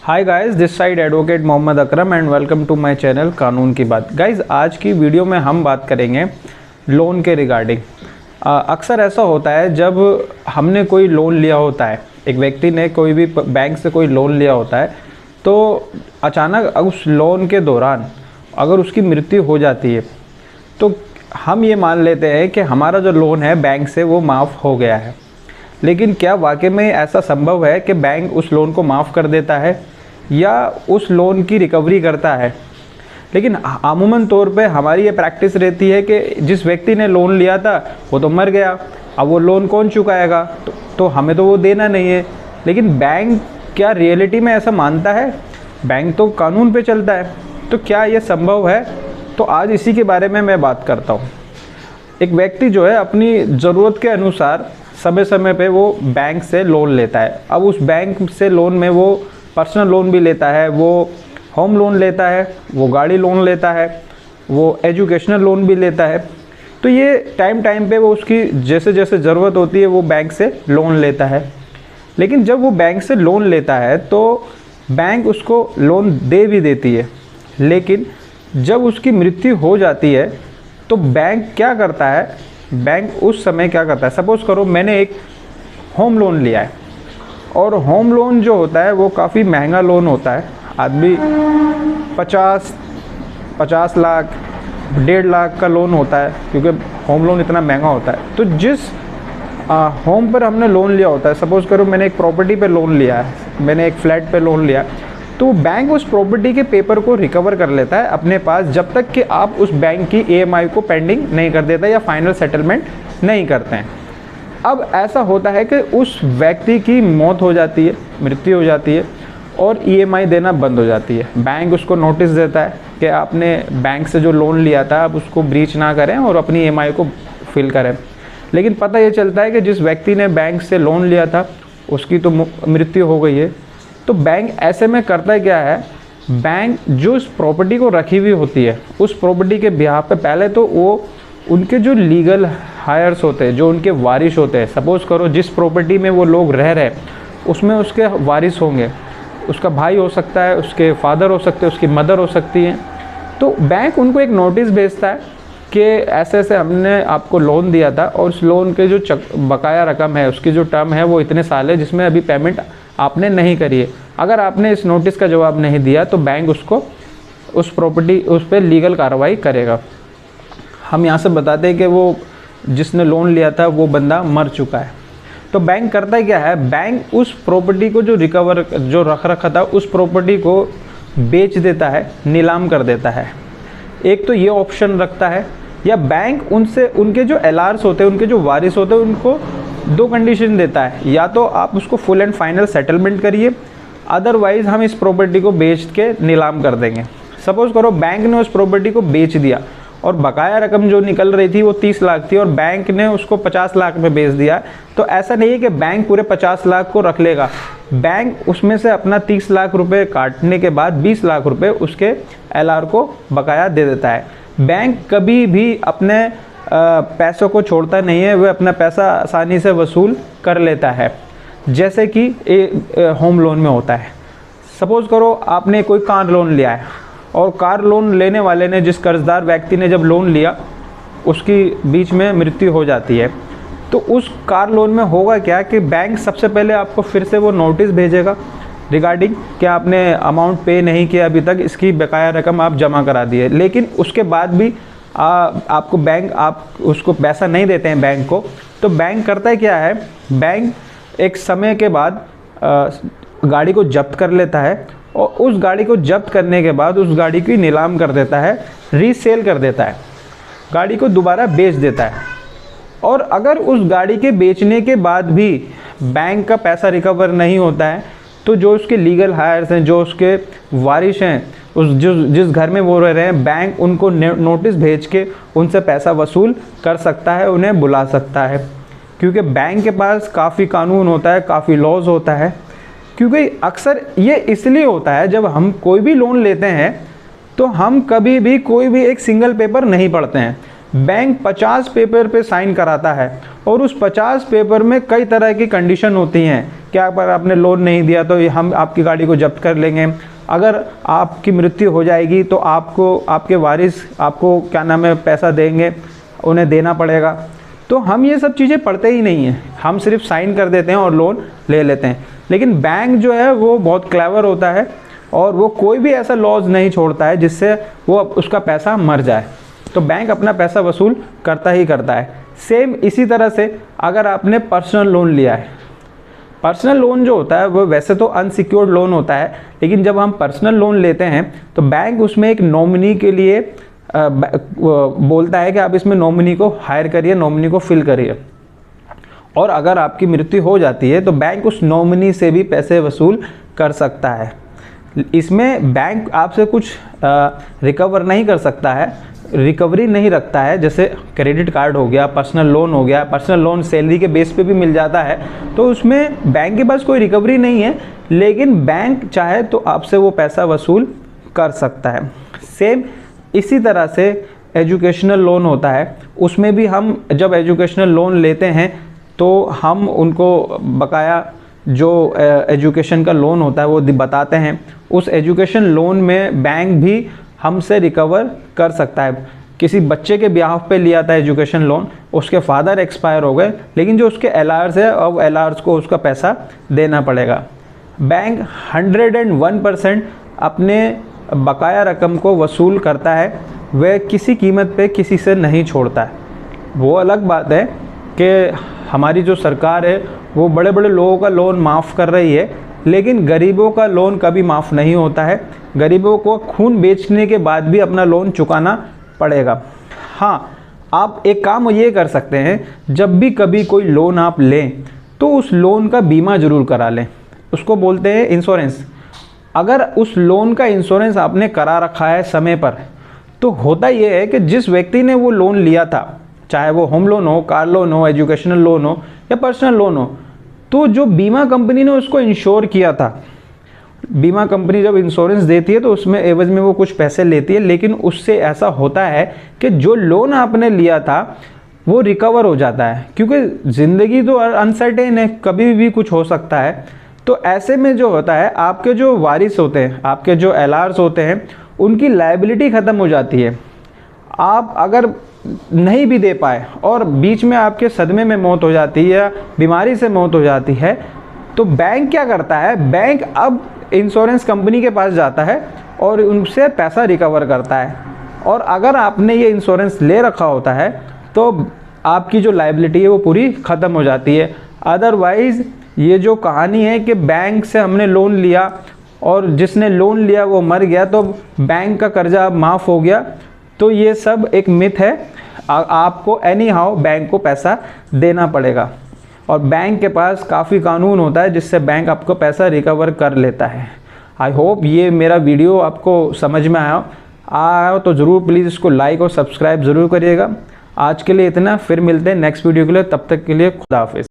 Hi guys, this side advocate Mohammad Akram and welcome to my channel कानून की बात। Guys, आज की वीडियो में हम बात करेंगे लोन के रिगार्डिंग। अक्सर ऐसा होता है जब हमने कोई लोन लिया होता है, एक व्यक्ति ने कोई भी बैंक से कोई लोन लिया होता है, तो अचानक उस लोन के दौरान अगर उसकी मृत्यु हो जाती है तो हम ये मान लेते हैं कि हमारा जो लोन है बैंक से वो माफ़ हो गया है। लेकिन क्या वाकई में ऐसा संभव है कि बैंक उस लोन को माफ़ कर देता है या उस लोन की रिकवरी करता है? लेकिन अमूमन तौर पे हमारी ये प्रैक्टिस रहती है कि जिस व्यक्ति ने लोन लिया था वो तो मर गया, अब वो लोन कौन चुकाएगा, तो हमें तो वो देना नहीं है। लेकिन बैंक क्या रियलिटी में ऐसा मानता है? बैंक तो कानून पे चलता है, तो क्या ये संभव है? तो आज इसी के बारे में मैं बात करता हूँ। एक व्यक्ति जो है अपनी ज़रूरत के अनुसार समय समय पे वो बैंक से लोन लेता है। अब उस बैंक से लोन में वो पर्सनल लोन भी लेता है, वो होम लोन लेता है, वो गाड़ी लोन लेता है, वो एजुकेशनल लोन भी लेता है। तो ये टाइम टाइम पे वो उसकी जैसे जैसे ज़रूरत होती है वो बैंक से लोन लेता है। लेकिन जब वो बैंक से लोन लेता है तो बैंक उसको लोन दे भी देती है, लेकिन जब उसकी मृत्यु हो जाती है तो बैंक क्या करता है? बैंक उस समय क्या करता है? सपोज़ करो मैंने एक होम लोन लिया है, और होम लोन जो होता है वो काफ़ी महंगा लोन होता है। आदमी 50 लाख 1.5 लाख का लोन होता है, क्योंकि होम लोन इतना महंगा होता है। तो जिस होम पर हमने लोन लिया होता है, सपोज़ करो मैंने एक प्रॉपर्टी पे लोन लिया है, मैंने एक फ्लैट पे लोन लिया, तो बैंक उस प्रॉपर्टी के पेपर को रिकवर कर लेता है अपने पास, जब तक कि आप उस बैंक की EMI को पेंडिंग नहीं कर देता या फाइनल सेटलमेंट नहीं करते हैं। अब ऐसा होता है कि उस व्यक्ति की मौत हो जाती है, मृत्यु हो जाती है, और EMI देना बंद हो जाती है। बैंक उसको नोटिस देता है कि आपने बैंक से जो लोन लिया था आप उसको ब्रीच ना करें और अपनी EMI को फिल करें। लेकिन पता ये चलता है कि जिस व्यक्ति ने बैंक से लोन लिया था उसकी तो मृत्यु हो गई है। तो बैंक ऐसे में करता है क्या है? बैंक जो उस प्रॉपर्टी को रखी हुई होती है, उस प्रॉपर्टी के बिहाफ पे पहले तो वो उनके जो लीगल हायर्स होते हैं, जो उनके वारिस होते हैं, सपोज़ करो जिस प्रॉपर्टी में वो लोग रह रहे हैं उसमें उसके वारिस होंगे, उसका भाई हो सकता है, उसके फादर हो सकते हैं, उसकी मदर हो सकती है। तो बैंक उनको एक नोटिस भेजता है कि ऐसे ऐसे हमने आपको लोन दिया था और उस लोन के जो बकाया रकम है, उसकी जो टर्म है वो इतने साल है, जिसमें अभी पेमेंट आपने नहीं करी है। अगर आपने इस नोटिस का जवाब नहीं दिया तो बैंक उसको उस पर लीगल कार्रवाई करेगा। हम यहाँ से बताते हैं कि वो जिसने लोन लिया था वो बंदा मर चुका है। तो बैंक करता क्या है? बैंक उस प्रॉपर्टी को जो रख रखा था उस प्रॉपर्टी को बेच देता है, नीलाम कर देता है। एक तो ये ऑप्शन रखता है, या बैंक उनसे उनके जो LRs होते हैं, उनके जो वारिस होते हैं, उनको 2 कंडीशन देता है। या तो आप उसको फुल एंड फाइनल सेटलमेंट करिए, अदरवाइज़ हम इस प्रॉपर्टी को बेच के नीलाम कर देंगे। सपोज़ करो बैंक ने उस प्रॉपर्टी को बेच दिया और बकाया रकम जो निकल रही थी वो 30 लाख थी और बैंक ने उसको 50 लाख में बेच दिया। तो ऐसा नहीं है कि बैंक पूरे 50 लाख को रख लेगा। बैंक उसमें से अपना 30 लाख रुपए काटने के बाद 20 लाख रुपए उसके LR को बकाया दे देता है। बैंक कभी भी अपने पैसों को छोड़ता नहीं है, वह अपना पैसा आसानी से वसूल कर लेता है, जैसे कि होम लोन में होता है। सपोज़ करो आपने कोई कार लोन लिया है, और कार लोन लेने वाले ने, जिस कर्जदार व्यक्ति ने जब लोन लिया, उसकी बीच में मृत्यु हो जाती है। तो उस कार लोन में होगा क्या कि बैंक सबसे पहले आपको फिर से वो नोटिस भेजेगा रिगार्डिंग कि आपने अमाउंट पे नहीं किया अभी तक, इसकी बकाया रकम आप जमा करा दिए। लेकिन उसके बाद भी आपको बैंक आप उसको पैसा नहीं देते हैं बैंक को। तो बैंक करता है क्या है? बैंक एक समय के बाद गाड़ी को जब्त कर लेता है, और उस गाड़ी को जब्त करने के बाद उस गाड़ी की नीलाम कर देता है, रीसेल कर देता है, गाड़ी को दोबारा बेच देता है। और अगर उस गाड़ी के बेचने के बाद भी बैंक का पैसा रिकवर नहीं होता है, तो जो उसके लीगल हायर्स हैं, जो उसके वारिस हैं, जिस घर में वो रह रहे हैं, बैंक उनको नोटिस भेज के उनसे पैसा वसूल कर सकता है, उन्हें बुला सकता है। क्योंकि बैंक के पास काफ़ी कानून होता है, काफ़ी लॉज होता है। क्योंकि अक्सर ये इसलिए होता है, जब हम कोई भी लोन लेते हैं तो हम कभी भी कोई भी एक सिंगल पेपर नहीं पढ़ते हैं। बैंक 50 पेपर पे साइन कराता है और उस 50 पेपर में कई तरह की कंडीशन होती हैं कि अगर आपने लोन नहीं दिया तो हम आपकी गाड़ी को जब्त कर लेंगे, अगर आपकी मृत्यु हो जाएगी तो आपको आपके वारिस आपको क्या नाम है पैसा देंगे, उन्हें देना पड़ेगा। तो हम ये सब चीज़ें पढ़ते ही नहीं हैं, हम सिर्फ साइन कर देते हैं और लोन ले लेते हैं। लेकिन बैंक जो है वो बहुत क्लेवर होता है और वो कोई भी ऐसा लॉज नहीं छोड़ता है जिससे वो उसका पैसा मर जाए। तो बैंक अपना पैसा वसूल करता ही करता है। सेम इसी तरह से अगर आपने पर्सनल लोन लिया है, पर्सनल लोन जो होता है वो वैसे तो अनसिक्योर्ड लोन होता है, लेकिन जब हम पर्सनल लोन लेते हैं तो बैंक उसमें एक नॉमिनी के लिए बोलता है कि आप इसमें नॉमिनी को हायर करिए, नॉमिनी को फिल करिए, और अगर आपकी मृत्यु हो जाती है तो बैंक उस नॉमिनी से भी पैसे वसूल कर सकता है। इसमें बैंक आपसे कुछ रिकवर नहीं कर सकता है, रिकवरी नहीं रखता है। जैसे क्रेडिट कार्ड हो गया, पर्सनल लोन हो गया, पर्सनल लोन सैलरी के बेस पे भी मिल जाता है, तो उसमें बैंक के पास कोई रिकवरी नहीं है, लेकिन बैंक चाहे तो आपसे वो पैसा वसूल कर सकता है। सेम इसी तरह से एजुकेशनल लोन होता है, उसमें भी हम जब एजुकेशनल लोन लेते हैं तो हम उनको बकाया जो एजुकेशन का लोन होता है वो बताते हैं। उस एजुकेशन लोन में बैंक भी हमसे रिकवर कर सकता है। किसी बच्चे के ब्याह पे लिया था एजुकेशन लोन, उसके फादर एक्सपायर हो गए, लेकिन जो उसके एलआर्स है अब एलआर्स को उसका पैसा देना पड़ेगा। बैंक 101% अपने बकाया रकम को वसूल करता है, वह किसी कीमत पे किसी से नहीं छोड़ता है। वो अलग बात है कि हमारी जो सरकार है वो बड़े बड़े लोगों का लोन माफ़ कर रही है, लेकिन गरीबों का लोन कभी माफ़ नहीं होता है। गरीबों को खून बेचने के बाद भी अपना लोन चुकाना पड़ेगा। हाँ, आप एक काम ये कर सकते हैं, जब भी कभी कोई लोन आप लें तो उस लोन का बीमा ज़रूर करा लें, उसको बोलते हैं इंश्योरेंस। अगर उस लोन का इंश्योरेंस आपने करा रखा है समय पर, तो होता ये है कि जिस व्यक्ति ने वो लोन लिया था, चाहे वो होम लोन हो, कार लोन हो, एजुकेशनल लोन हो या पर्सनल लोन हो, तो जो बीमा कंपनी ने उसको इंश्योर किया था, बीमा कंपनी जब इंश्योरेंस देती है तो उसमें एवज में वो कुछ पैसे लेती है, लेकिन उससे ऐसा होता है कि जो लोन आपने लिया था वो रिकवर हो जाता है, क्योंकि ज़िंदगी तो अनसर्टेन है, कभी भी कुछ हो सकता है। तो ऐसे में जो होता है, आपके जो वारिस होते हैं, आपके जो एलआर्स होते हैं, उनकी लायबिलिटी ख़त्म हो जाती है। आप अगर नहीं भी दे पाए और बीच में आपके सदमे में मौत हो जाती है या बीमारी से मौत हो जाती है, तो बैंक क्या करता है, बैंक अब इंश्योरेंस कंपनी के पास जाता है और उनसे पैसा रिकवर करता है। और अगर आपने ये इंश्योरेंस ले रखा होता है तो आपकी जो लायबिलिटी है वो पूरी ख़त्म हो जाती है। अदरवाइज़ ये जो कहानी है कि बैंक से हमने लोन लिया और जिसने लोन लिया वो मर गया तो बैंक का कर्जा अब माफ़ हो गया, तो ये सब एक मिथ है। आपको एनी हाउ बैंक को पैसा देना पड़ेगा, और बैंक के पास काफ़ी कानून होता है जिससे बैंक आपको पैसा रिकवर कर लेता है। आई होप ये मेरा वीडियो आपको समझ में आया तो ज़रूर प्लीज़ इसको लाइक और सब्सक्राइब ज़रूर करिएगा। आज के लिए इतना, फिर मिलते हैं नेक्स्ट वीडियो के लिए, तब तक के लिए खुदा हाफिज़।